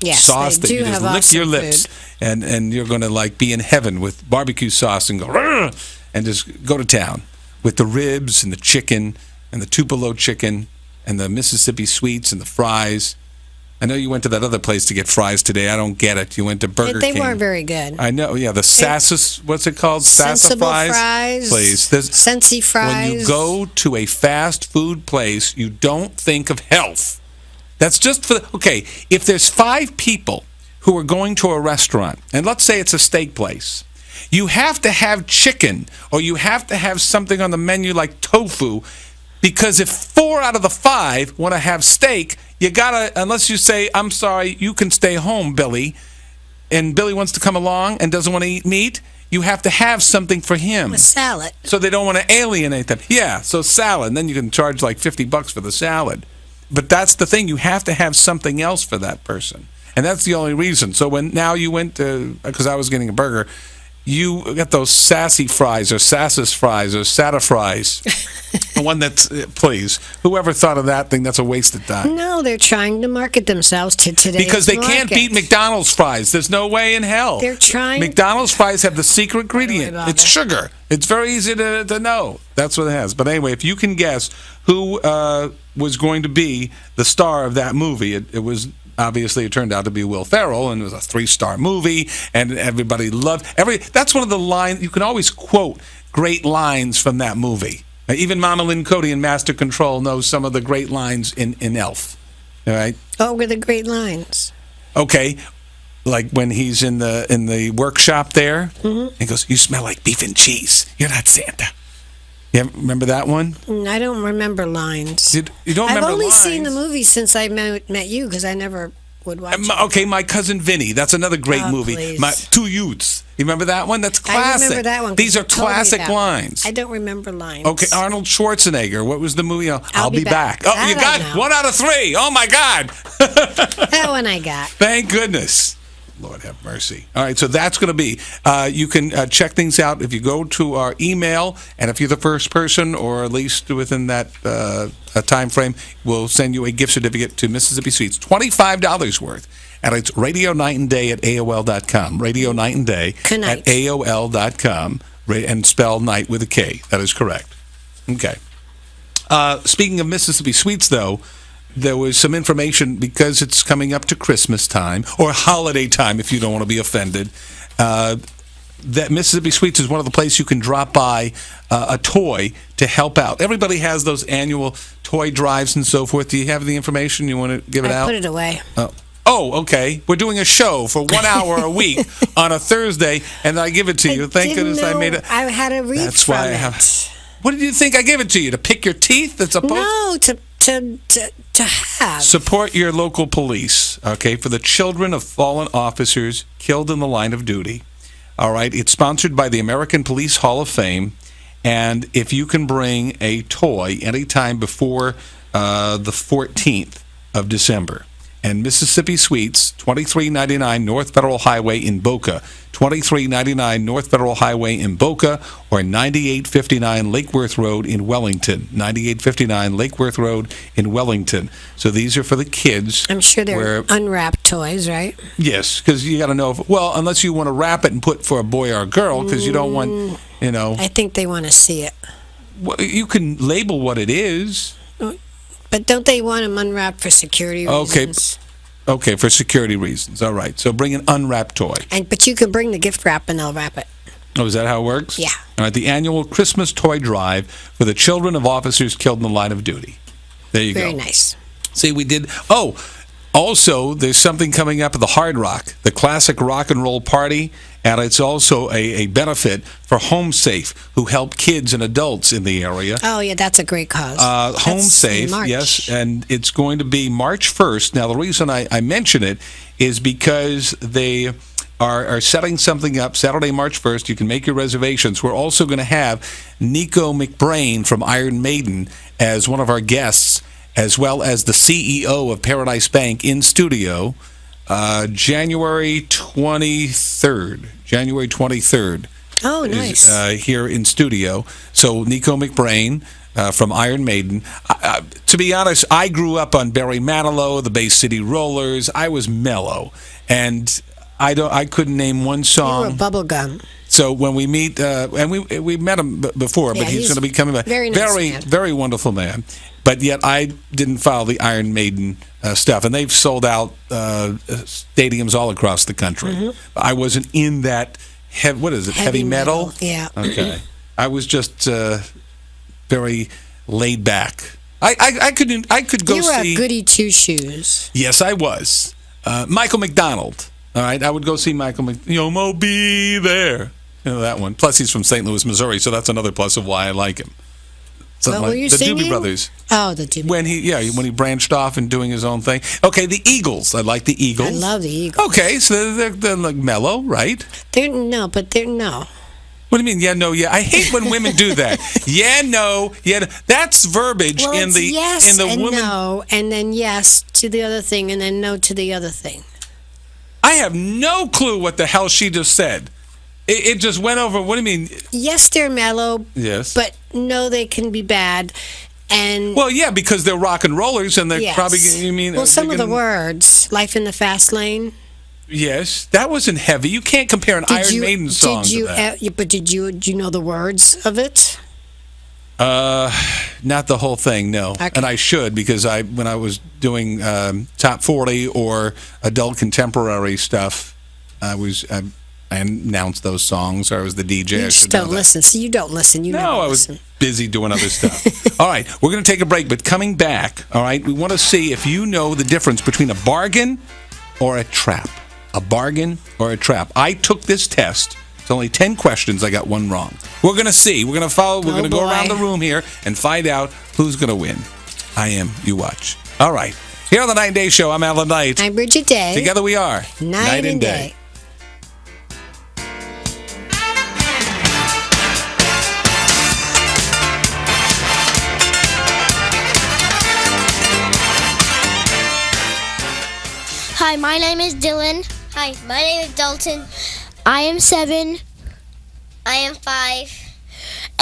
Yes, sauce they that do you just have lick your awesome lips and you're going to like be in heaven with barbecue sauce and go "Rrr," and just go to town with the ribs and the chicken. and the Tupelo chicken and the Mississippi sweets and the fries. I know you went to that other place to get fries today. I don't get it. You went to Burger King. They weren't very good. I know. Yeah, the Sassus, what's it called? Sensible fries. Please. Sensi fries. When you go to a fast food place, you don't think of health. That's just for okay, if there's 5 people who are going to a restaurant, and let's say it's a steak place, you have to have chicken or you have to have something on the menu like tofu, because if 4 out of the 5 want to have steak, you gotta, unless you say, I'm sorry, you can stay home, Billy, and Billy wants to come along and doesn't want to eat meat, you have to have something for him. A salad. So they don't want to alienate them. Yeah, so salad, and then you can charge like $50 for the salad. But that's the thing, you have to have something else for that person. And that's the only reason. So when now you went to, because I was getting a burger, you got those sassy fries or Sassus fries or Sata fries. The one that's, please, whoever thought of that thing, that's a waste of time. No, they're trying to market themselves to today's because they can't beat McDonald's fries. There's no way in hell. They're trying. McDonald's fries have the secret ingredient. It's sugar. It's very easy to know. That's what it has. But anyway, if you can guess who was going to be the star of that movie, it was... Obviously, it turned out to be Will Ferrell, and it was a 3-star movie, and everybody loved that's one of the lines you can always quote great lines from that movie. Even Mama Lynn Cody in Master Control knows some of the great lines in Elf. All right. Oh, were the great lines? Okay, like when he's in the workshop there, he goes, "You smell like beef and cheese. You're not Santa." You remember that one? I don't remember lines. You don't remember lines? I've only seen the movie since I met you, because I never would watch it. Okay, My Cousin Vinny. That's another great movie. Please. 2 Youths. You remember that one? That's classic. I remember that one. These are classic lines. I don't remember lines. Okay, Arnold Schwarzenegger. What was the movie? I'll be back. Oh, you got 1 out of 3. Oh, my God. That one I got. Thank goodness. Lord have mercy. All right, so that's going to be, you can check things out if you go to our email, and if you're the first person, or at least within that time frame, we'll send you a gift certificate to Mississippi Sweets, $25 worth. And it's Radio Night and Day at AOL.com. Radio Night and Day at AOL.com, and spell night with a K. That is correct. Okay. Speaking of Mississippi Sweets, though, there was some information, because it's coming up to Christmas time, or holiday time if you don't want to be offended, that Mississippi Sweets is one of the places you can drop by a toy to help out. Everybody has those annual toy drives and so forth. Do you have the information? You want to give it out? I put it away. Oh, okay. We're doing a show for 1 hour a week on a Thursday, and I give it to you. Thank goodness I made it. I had a read That's from why I have. What did you think I gave it to you? To pick your teeth? That's supposed. No, to have. Support your local police, okay, for the children of fallen officers killed in the line of duty. All right, it's sponsored by the American Police Hall of Fame, and if you can bring a toy anytime before the 14th of December. And Mississippi Sweets, 2399 North Federal Highway in Boca, 2399 North Federal Highway in Boca, or 9859 Lake Worth Road in Wellington, 9859 Lake Worth Road in Wellington. So these are for the kids. I'm sure they're unwrapped toys, right? Yes, because you got to know, well, unless you want to wrap it and put for a boy or a girl, because you don't want, I think they want to see it. Well, you can label what it is. But don't they want them unwrapped for security reasons? Okay, for security reasons. All right. So bring an unwrapped toy. But you can bring the gift wrap and they'll wrap it. Oh, is that how it works? Yeah. All right. The annual Christmas toy drive for the children of officers killed in the line of duty. There you go. Very nice. See, we did. Oh, also, there's something coming up at the Hard Rock, the classic rock and roll party, and it's also a benefit for Home Safe, who help kids and adults in the area. Oh, yeah, that's a great cause. Home Safe, yes, and it's going to be March 1st. Now, the reason I mention it is because they are setting something up Saturday, March 1st. You can make your reservations. We're also going to have Nico McBrain from Iron Maiden as one of our guests, as well as the CEO of Paradise Bank in studio, January 23rd. January 23rd. Oh, nice. Is here in studio. So Nico McBrain from Iron Maiden. To be honest, I grew up on Barry Manilow, the Bay City Rollers. I was mellow, and I couldn't name one song. You were bubblegum. So when we meet, and we met him before, but he's going to be coming back. Very nice man. Very wonderful man. But yet I didn't follow the Iron Maiden stuff, and they've sold out stadiums all across the country. Mm-hmm. I wasn't in that. What is it? Heavy metal? Yeah. Okay. I was just very laid back. I could go you were see. a goody two shoes. Yes, I was. Michael McDonald. All right, I would go see Michael McDonald. Mo be there. You know that one. Plus, he's from St. Louis, Missouri, so that's another plus of why I like him. What were you the singing? Doobie Brothers. Oh, the Doobie. When he branched off and doing his own thing. Okay, the Eagles. I like the Eagles. I love the Eagles. Okay, so they're like mellow, right? They're no. What do you mean? Yeah, no, yeah. I hate when women do that. Yeah, no, yeah. That's verbiage Well, in it's the yes in the and woman. no, and then yes to the other thing, and then no to the other thing. I have no clue what the hell she just said. It just went over. What do you mean? Yes, they're mellow. Yes. But no, they can be bad. And Well, yeah, because they're rock and rollers, and they're yes. probably. You mean? Well, some of the words, "Life in the Fast Lane." Yes, that wasn't heavy. You can't compare an Iron Maiden song to that. But did you know the words of it? Not the whole thing, no. Okay. And I should, because when I was doing top 40 or adult contemporary stuff, I announced those songs. Or I was the DJ. You just don't listen. See, you don't listen. You never I was listen. busy doing other stuff. All right, we're going to take a break, but coming back, all right, we want to see if you know the difference between a bargain or a trap. A bargain or a trap. I took this test. It's only 10 questions. I got one wrong. We're going to see. We're going to follow. We're going to go around the room here and find out who's going to win. I am. You watch. All right. Here on the Night and Day Show, I'm Alan Knight. I'm Bridget Day. Together we are Night and Day. Hi, my name is Dylan. Hi, my name is Dalton. I am 7. I am 5.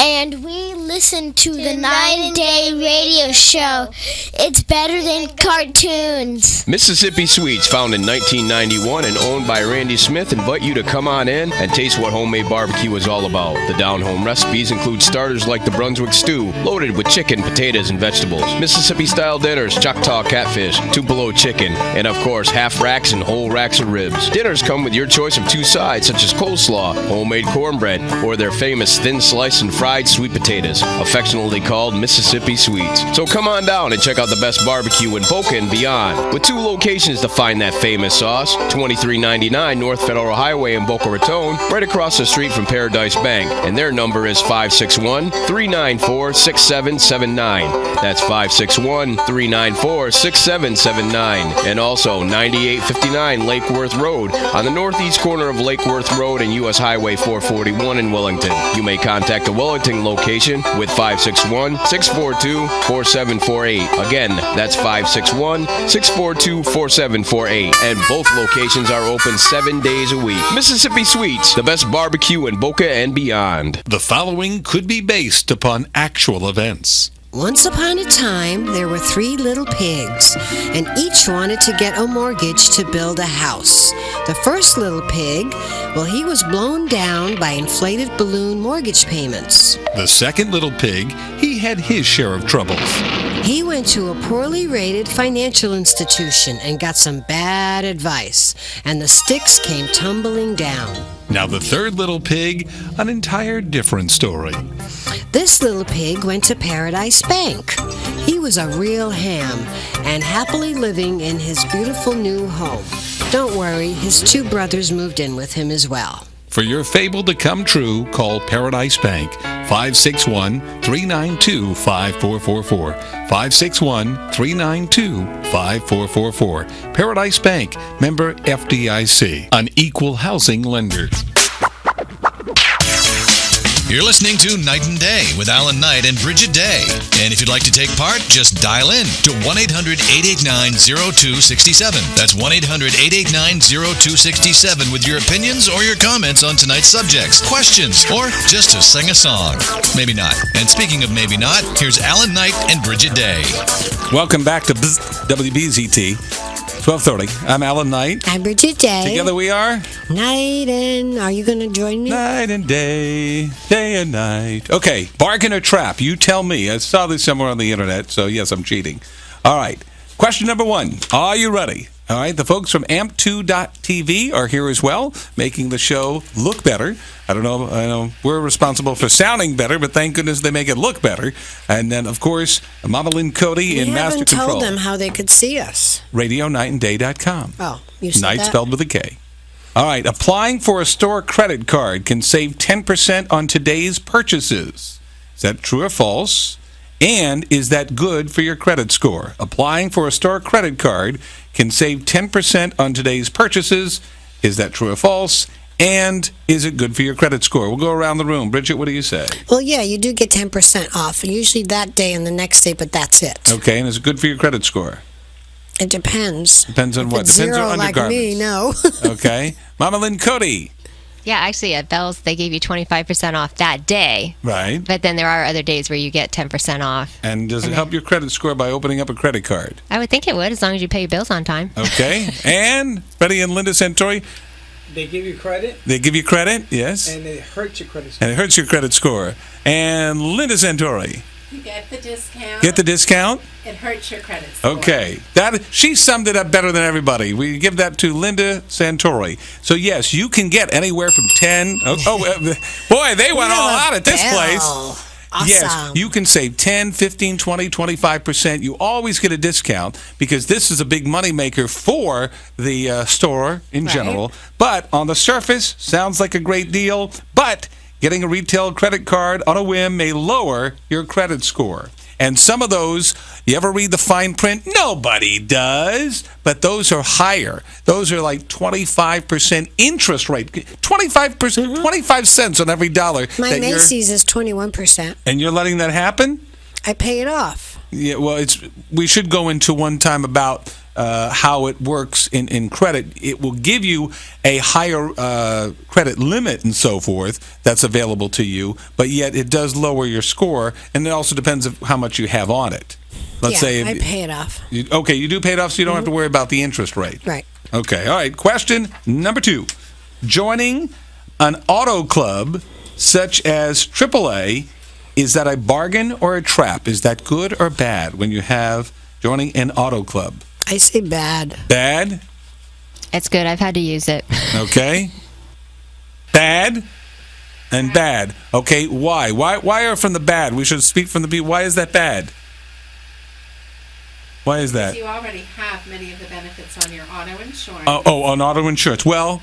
And we listen to the Night and Day radio show. It's better than cartoons. Mississippi Sweets, found in 1991 and owned by Randy Smith, invite you to come on in and taste what homemade barbecue is all about. The down-home recipes include starters like the Brunswick stew, loaded with chicken, potatoes, and vegetables. Mississippi-style dinners, Choctaw catfish, Tupelo chicken, and of course, half racks and whole racks of ribs. Dinners come with your choice of 2 sides, such as coleslaw, homemade cornbread, or their famous thin sliced and fried sweet potatoes, affectionately called Mississippi Sweets. So come on down and check out the best barbecue in Boca and beyond. With 2 locations to find that famous sauce, 2399 North Federal Highway in Boca Raton, right across the street from Paradise Bank. And their number is 561-394-6779. That's 561-394-6779. And also 9859 Lake Worth Road on the northeast corner of Lake Worth Road and U.S. Highway 441 in Wellington. You may contact the Wellington location with 561-642-4748. Again, that's 561-642-4748. And both locations are open 7 days a week. Mississippi Sweets, the best barbecue in Boca and beyond. The following could be based upon actual events. Once upon a time, there were 3 little pigs, and each wanted to get a mortgage to build a house. The first little pig, well, he was blown down by inflated balloon mortgage payments. The second little pig, he had his share of troubles. He went to a poorly rated financial institution and got some bad advice, and the sticks came tumbling down. Now the third little pig, an entire different story. This little pig went to Paradise Bank. He was a real ham and happily living in his beautiful new home. Don't worry, his 2 brothers moved in with him as well. For your fable to come true, call Paradise Bank, 561-392-5444. 561-392-5444. Paradise Bank, member FDIC, an equal housing lender. You're listening to Night and Day with Alan Knight and Bridget Day. And if you'd like to take part, just dial in to 1-800-889-0267. That's 1-800-889-0267 with your opinions or your comments on tonight's subjects, questions, or just to sing a song. Maybe not. And speaking of maybe not, here's Alan Knight and Bridget Day. Welcome back to WBZT. 12:30. I'm Alan Knight. I'm Bridget Day. Together we are Night and... Are you going to join me? Night and day, day and night. Okay, bargain or trap? You tell me. I saw this somewhere on the internet, so yes, I'm cheating. All right. Question number 1. Are you ready? All right, the folks from AMP2.TV are here as well, making the show look better. I know we're responsible for sounding better, but thank goodness they make it look better. And then, of course, Mama Lynn Cody in Master Control. We haven't told them how they could see us. RadioNightandDay.com. Oh, you said Night that? spelled with a K. All right, applying for a store credit card can save 10% on today's purchases. Is that true or false? And is that good for your credit score? Applying for a store credit card can save 10% on today's purchases. Is that true or false? And is it good for your credit score? We'll go around the room. Bridget, what do you say? Well, yeah, you do get 10% off. Usually that day and the next day, but that's it. Okay, and is it good for your credit score? It depends. Depends on If what? it's Depends zero on like undergarments. me, no. Okay. Mama Lynn Cody. Yeah, actually, at Bell's, they gave you 25% off that day. Right. But then there are other days where you get 10% off. And does it help your credit score by opening up a credit card? I would think it would, as long as you pay your bills on time. Okay. And Freddie and Linda Santori, They give you credit, they give you credit, yes? and it hurts your credit score. And it hurts your credit score. And Linda Santori, You get the discount. get the discount? It hurts your credit score. Okay. She summed it up better than everybody. We give that to Linda Santori. So, yes, you can get anywhere from 10. Boy, they went all out at this place. Awesome. Yes, you can save 10, 15, 20, 25%. You always get a discount because this is a big moneymaker for the store in general. But on the surface, sounds like a great deal. But getting a retail credit card on a whim may lower your credit score. And some of those, you ever read the fine print? Nobody does. But those are higher. Those are like 25% interest rate. 25%, 25 cents on every dollar. My Macy's is 21%. And you're letting that happen? I pay it off. Yeah, well, we should go into one time about how it works in credit. It will give you a higher credit limit and so forth that's available to you, but yet it does lower your score, and it also depends on how much you have on it. Let's say I pay it off. you do pay it off, so you don't have to worry about the interest rate. Right. Okay, all right. Question number 2. Joining an auto club such as AAA, is that a bargain or a trap? Is that good or bad when you have joining an auto club? I say bad. Bad? It's good. I've had to use it. Okay. Bad and bad. Okay, why? Why are from the bad? We should speak from the B. Why is that bad? Why is that? You already have many of the benefits on your auto insurance. On auto insurance. Well,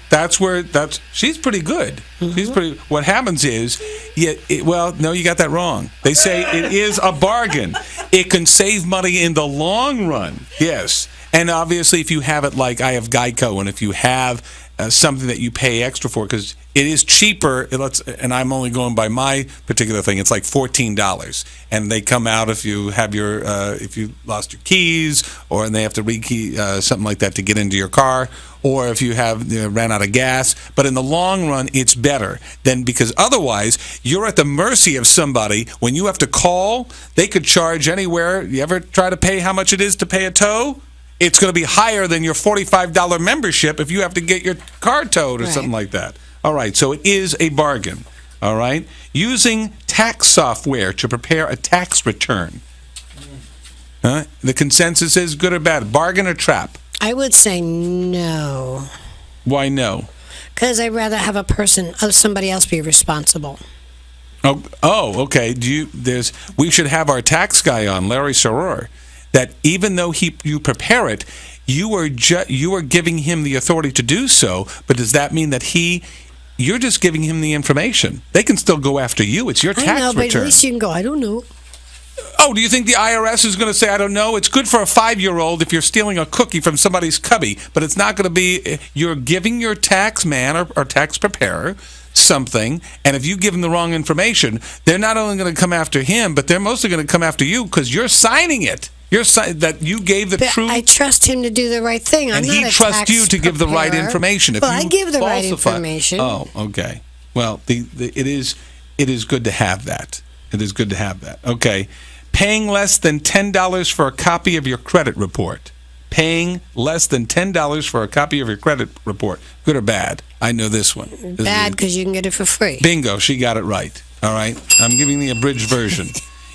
she's pretty good. She's pretty. What happens is, no, you got that wrong. They say it is a bargain. It can save money in the long run. Yes, and obviously, if you have it like I have Geico, and if you have something that you pay extra for, because it is cheaper. And I'm only going by my particular thing. It's like $14, and they come out if you have if you lost your keys, and they have to rekey something like that to get into your car, or if you have ran out of gas. But in the long run, it's better because otherwise you're at the mercy of somebody. When you have to call, they could charge anywhere. You ever try to pay how much it is to pay a tow? It's going to be higher than your $45 membership if you have to get your car towed or something like that. All right, so it is a bargain. All right, using tax software to prepare a tax return. The consensus is good or bad, bargain or trap? I would say no. Why no? Because I'd rather have somebody else be responsible. Oh, okay. We should have our tax guy on, Larry Soror. That even though you prepare it, you are giving him the authority to do so. But does that mean that you're just giving him the information? They can still go after you. It's your tax return. I know, but at least you can go, I don't know. Oh, do you think the IRS is going to say, I don't know? It's good for a 5-year-old if you're stealing a cookie from somebody's cubby, but it's not going to be, you're giving your tax man or tax preparer something, and if you give them the wrong information, they're not only going to come after him, but they're mostly going to come after you because you're signing it. That you gave the truth. I trust him to do the right thing. And he trusts you to give the right information. I give the right information. Oh, okay. Well, it is good to have that. It is good to have that. Okay. Paying less than $10 for a copy of your credit report. paying less than $10 for a copy of your credit report. Good or bad? I know this one. Bad because you can get it for free. Bingo, she got it right. All right, I'm giving the abridged version.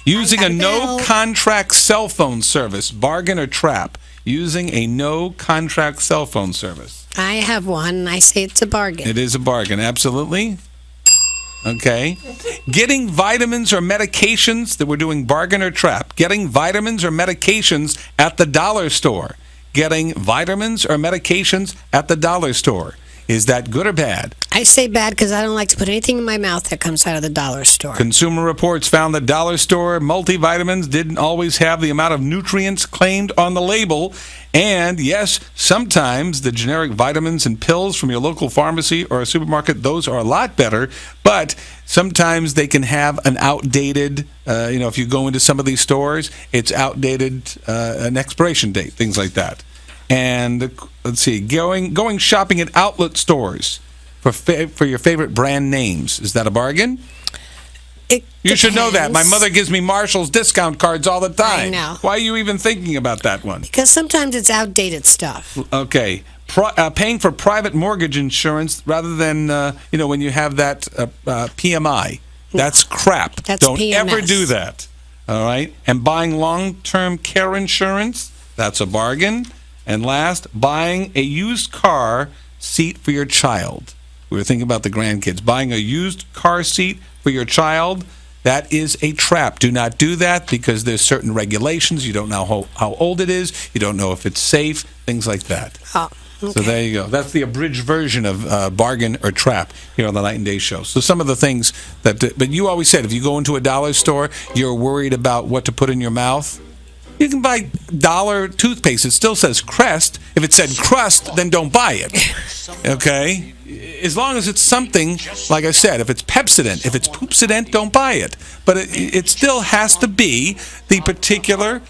Using a no-contract cell phone service, bargain or trap. Using a no-contract cell phone service. I have one, and I say it's a bargain. It is a bargain, absolutely. Okay. Getting vitamins or medications, that we're doing bargain or trap. Getting vitamins or medications at the dollar store. Getting vitamins or medications at the dollar store. Is that good or bad? I say bad because I don't like to put anything in my mouth that comes out of the dollar store. Consumer Reports found that dollar store multivitamins didn't always have the amount of nutrients claimed on the label. And yes, sometimes the generic vitamins and pills from your local pharmacy or a supermarket, those are a lot better. But sometimes they can have an outdated, if you go into some of these stores, it's outdated, an expiration date, things like that. And let's see, going shopping at outlet stores for your favorite brand names. Is that a bargain? You should know that. My mother gives me Marshall's discount cards all the time. I know. Why are you even thinking about that one? Because sometimes it's outdated stuff. Okay. Paying for private mortgage insurance rather than, when you have that PMI. That's crap. That's Don't PMS. ever do that. All right? And buying long-term care insurance, that's a bargain. And last, buying a used car seat for your child. We were thinking about the grandkids. Buying a used car seat for your child, that is a trap. Do not do that because there's certain regulations. You don't know how old it is. You don't know if it's safe, things like that. Oh, okay. So there you go. That's the abridged version of bargain or trap here on the Night and Day Show. So some of the things but you always said if you go into a dollar store, you're worried about what to put in your mouth. You can buy dollar toothpaste. It still says Crest. If it said crust, then don't buy it. Okay? As long as it's something, like I said, if it's Pepsodent, if it's Poopsodent, don't buy it. But it still has to be the particular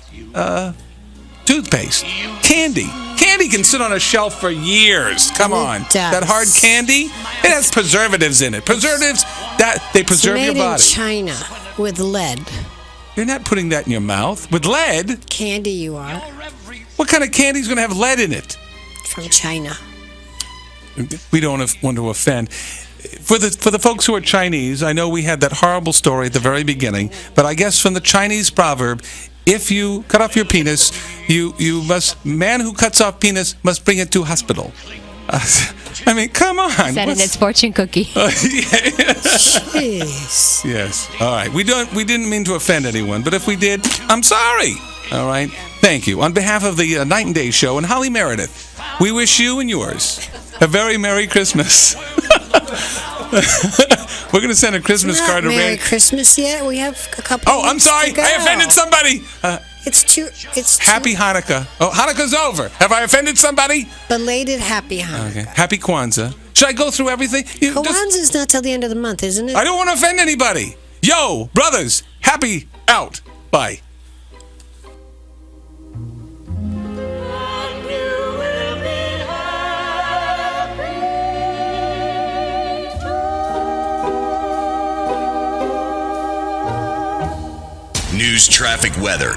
toothpaste. Candy. Candy can sit on a shelf for years. Come on. That hard candy, it has preservatives in it. Preservatives, they preserve your body. It's made in China with lead. You're not putting that in your mouth. With lead? Candy you are. What kind of candy is going to have lead in it? From China. We don't want to offend. For the folks who are Chinese, I know we had that horrible story at the very beginning, but I guess from the Chinese proverb, if you cut off your penis, man who cuts off penis must bring it to hospital. I mean, come on. Said in its fortune cookie. Jeez. Yes. All right. We didn't mean to offend anyone, but if we did, I'm sorry. All right. Thank you. On behalf of the Night and Day Show and Holly Meredith, we wish you and yours a very Merry Christmas. We're going to send a Christmas card to Merry Christmas yet. We have a couple. Oh, I'm sorry. I offended somebody. It's Happy Hanukkah. Oh, Hanukkah's over. Have I offended somebody? Belated Happy Hanukkah. Okay. Happy Kwanzaa. Should I go through everything? Kwanzaa's not till the end of the month, isn't it? I don't want to offend anybody. Yo, brothers, happy out. Bye. News, traffic, weather.